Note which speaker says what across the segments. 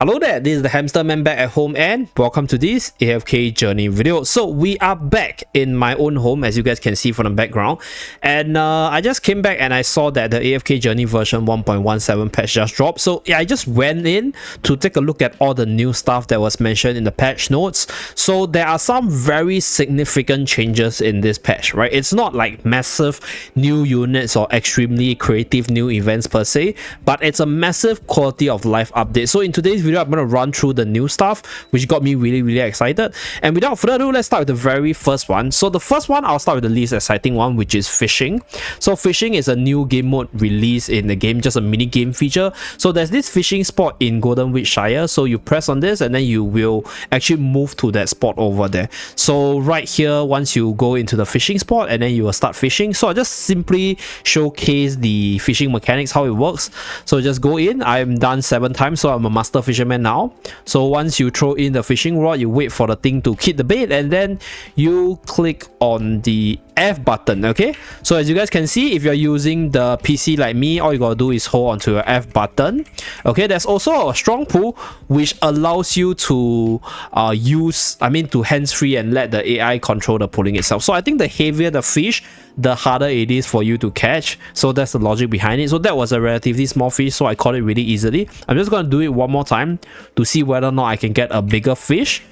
Speaker 1: Hello there, this is the Hamster Man back at home and welcome to this AFK journey video. So we are back in my own home, as you guys can see from the background, and I just came back and I saw that the AFK journey version 1.17 patch just dropped. So yeah, I just went in to take a look at all the new stuff that was mentioned in the patch notes. So there are some very significant changes in this patch, right? It's not like massive new units or extremely creative new events per se, but it's a massive quality of life update. So in today's video I'm going to run through the new stuff, which got me really excited. And without further ado, let's start with the very first one. So the first one, I'll start with the least exciting one, which is fishing. So fishing is a new game mode release in the game, just a mini game feature. So there's this fishing spot in Golden Witch Shire, so you press on this and then you will actually move to that spot over there. So right here, once you go into the fishing spot and then you will start fishing. So I just simply showcase the fishing mechanics, how it works. So just go in. I'm done 7 times, so I'm a master fisherman now. So once you throw in the fishing rod, you wait for the thing to hit the bait and then you click on the F button. Okay, so as you guys can see, if you're using the PC like me, all you gotta do is hold onto your F button. Okay, there's also a strong pull which allows you to to hands-free and let the AI control the pulling itself. So I think the heavier the fish, the harder it is for you to catch. So that's the logic behind it. So that was a relatively small fish, so I caught it really easily. I'm just going to do it one more time to see whether or not I can get a bigger fish.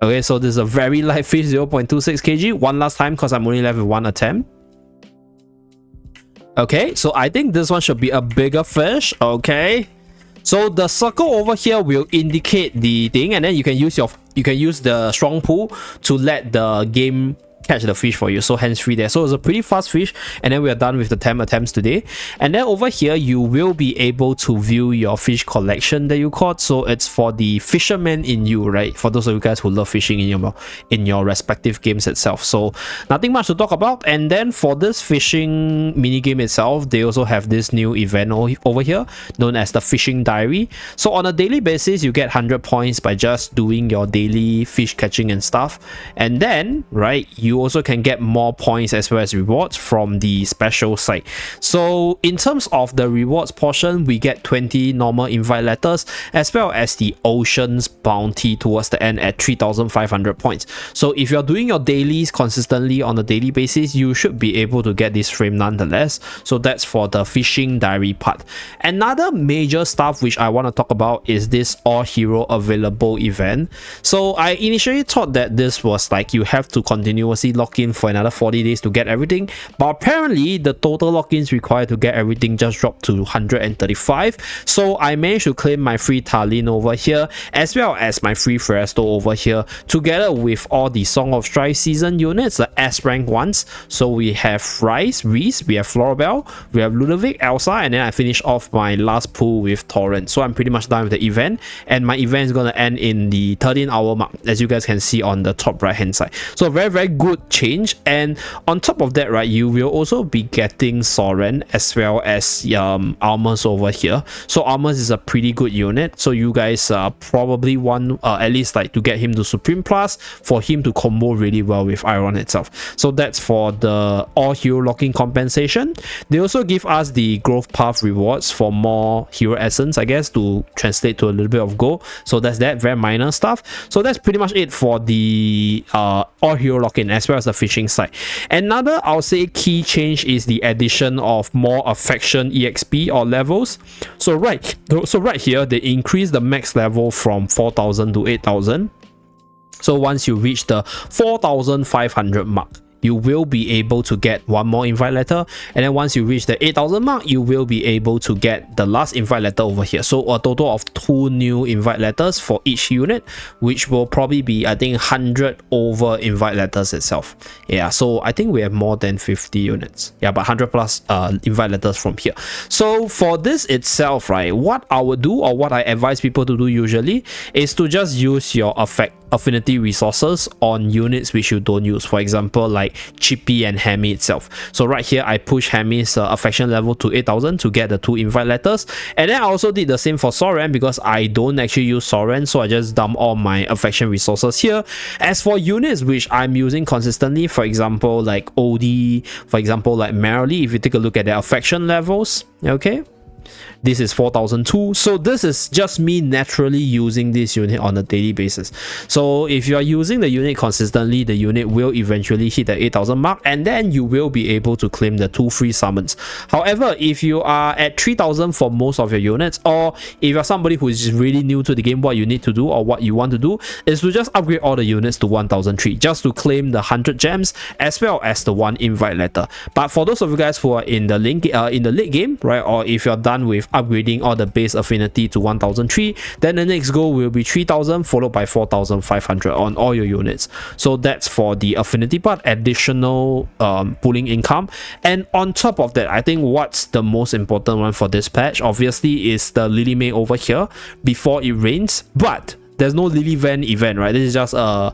Speaker 1: Okay, so this is a very light fish, 0.26 kg. One last time because I'm only left with one attempt. Okay, so I think this one should be a bigger fish. Okay, so the circle over here will indicate the thing, and then you can use the strong pull to let the game catch the fish for you. So hands free there. So it's a pretty fast fish, and then we are done with the 10 attempts today. And then over here you will be able to view your fish collection that you caught. So it's for the fisherman in you, right? For those of you guys who love fishing in your respective games itself. So nothing much to talk about. And then for this fishing mini game itself, they also have this new event over here known as the fishing diary. So on a daily basis you get 100 points by just doing your daily fish catching and stuff, and then right, you also can get more points as well as rewards from the special site. So in terms of the rewards portion, we get 20 normal invite letters as well as the ocean's bounty towards the end at 3,500 points. So if you're doing your dailies consistently on a daily basis, you should be able to get this frame nonetheless. So that's for the fishing diary part. Another major stuff which I want to talk about is this all hero available event. So I initially thought that this was like you have to continuously lock in for another 40 days to get everything, but apparently the total lock-ins required to get everything just dropped to 135. So I managed to claim my free Talene over here as well as my free Phraesto over here, together with all the Song of Strife season units, the S rank ones. So we have Reese, we have Florabelle, we have Ludovic, Elsa, and then I finish off my last pool with Torrent. So I'm pretty much done with the event, and my event is going to end in the 13-hour mark, as you guys can see on the top right hand side. So very good change. And on top of that, right, you will also be getting Soren as well as Almas over here. So Almas is a pretty good unit, so you guys probably want at least like to get him to Supreme Plus for him to combo really well with Iron itself. So that's for the all hero locking compensation. They also give us the growth path rewards for more hero essence, I guess, to translate to a little bit of gold. So that's that, very minor stuff. So that's pretty much it for the all hero lock-in as well as the fishing side. Another, I'll say, key change is the addition of more affection EXP or levels. So right here they increase the max level from 4,000 to 8,000. So once you reach the 4,500 mark, you will be able to get one more invite letter, and then once you reach the 8,000 mark, you will be able to get the last invite letter over here. So a total of 2 new invite letters for each unit, which will probably be, I think, 100 over invite letters itself. Yeah, so I think we have more than 50 units. Yeah, but 100 plus invite letters from here. So for this itself, right, what I would do, or what I advise people to do usually, is to just use your affinity resources on units which you don't use. For example, like Chippy and Hammy itself. So right here I push Hammy's affection level to 8,000 to get the 2 invite letters, and then I also did the same for Soren because I don't actually use Soren, so I just dump all my affection resources here. As for units which I'm using consistently, for example like Odie, for example like Merrily, if you take a look at their affection levels, okay, This is 4002. So this is just me naturally using this unit on a daily basis. So if you are using the unit consistently, the unit will eventually hit the 8000 mark, and then you will be able to claim the 2 free summons. However, if you are at 3000 for most of your units, or if you're somebody who is really new to the game, what you need to do, or what you want to do, is to just upgrade all the units to 1003 just to claim the 100 gems as well as the 1 invite letter. But for those of you guys who are in the late game, right, or if you're done with upgrading all the base affinity to 1003, then the next goal will be 3000 followed by 4500 on all your units. So that's for the affinity part, additional pulling income. And on top of that, I think what's the most important one for this patch obviously is the Lily May over here before it rains. But there's no Lily Van event, right? This is just a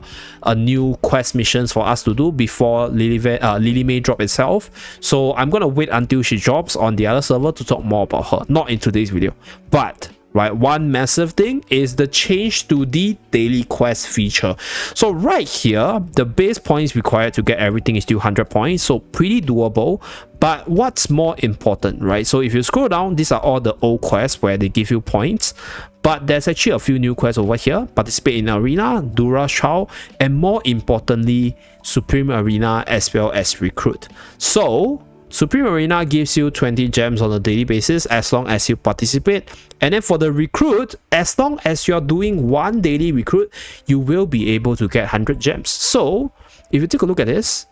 Speaker 1: new quest missions for us to do before Lily May drop itself. So I'm gonna wait until she drops on the other server to talk more about her, not in today's video. But right, one massive thing is the change to the daily quest feature. So right here, the base points required to get everything is still 100 points, so pretty doable. But what's more important, right? So if you scroll down, these are all the old quests where they give you points. But there's actually a few new quests over here. Participate in Arena, Dura's Child, and more importantly, Supreme Arena as well as Recruit. So Supreme Arena gives you 20 gems on a daily basis as long as you participate. And then for the Recruit, as long as you're doing one daily Recruit, you will be able to get 100 gems. So if you take a look at this,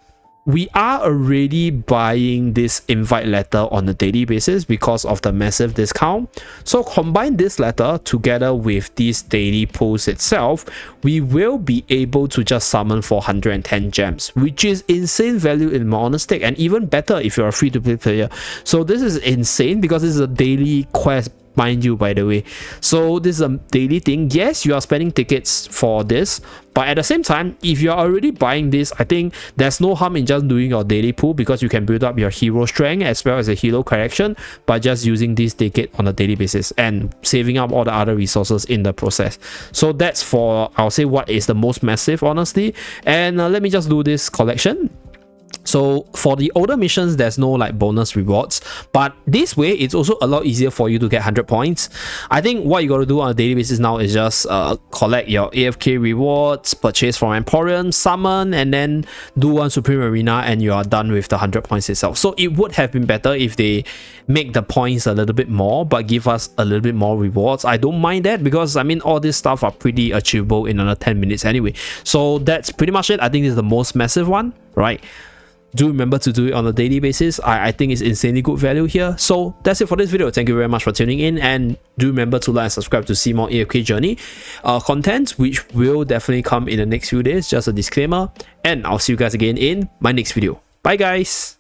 Speaker 1: we are already buying this invite letter on a daily basis because of the massive discount. So combine this letter together with these daily pulls itself, we will be able to just summon 410 gems, which is insane value in my honest take, and even better if you're a free-to-play player. So this is insane because this is a daily quest, mind you, by the way. So this is a daily thing. Yes, you are spending tickets for this, but at the same time, if you're already buying this, I think there's no harm in just doing your daily pool, because you can build up your hero strength as well as a hero collection by just using this ticket on a daily basis and saving up all the other resources in the process. So that's for, I'll say, what is the most massive, honestly. And let me just do this collection. So for the older missions, there's no like bonus rewards, but this way it's also a lot easier for you to get 100 points. I think what you got to do on a daily basis now is just collect your AFK rewards, purchase from Emporium, summon, and then do one Supreme Arena, and you are done with the 100 points itself. So it would have been better if they make the points a little bit more but give us a little bit more rewards. I don't mind that, because I mean all this stuff are pretty achievable in under 10 minutes anyway. So that's pretty much it. I think this is the most massive one, right? Do remember to do it on a daily basis. I think it's insanely good value here. So that's it for this video. Thank you very much for tuning in, and do remember to like and subscribe to see more AFK journey content, which will definitely come in the next few days. Just a disclaimer, and I'll see you guys again in my next video. Bye guys.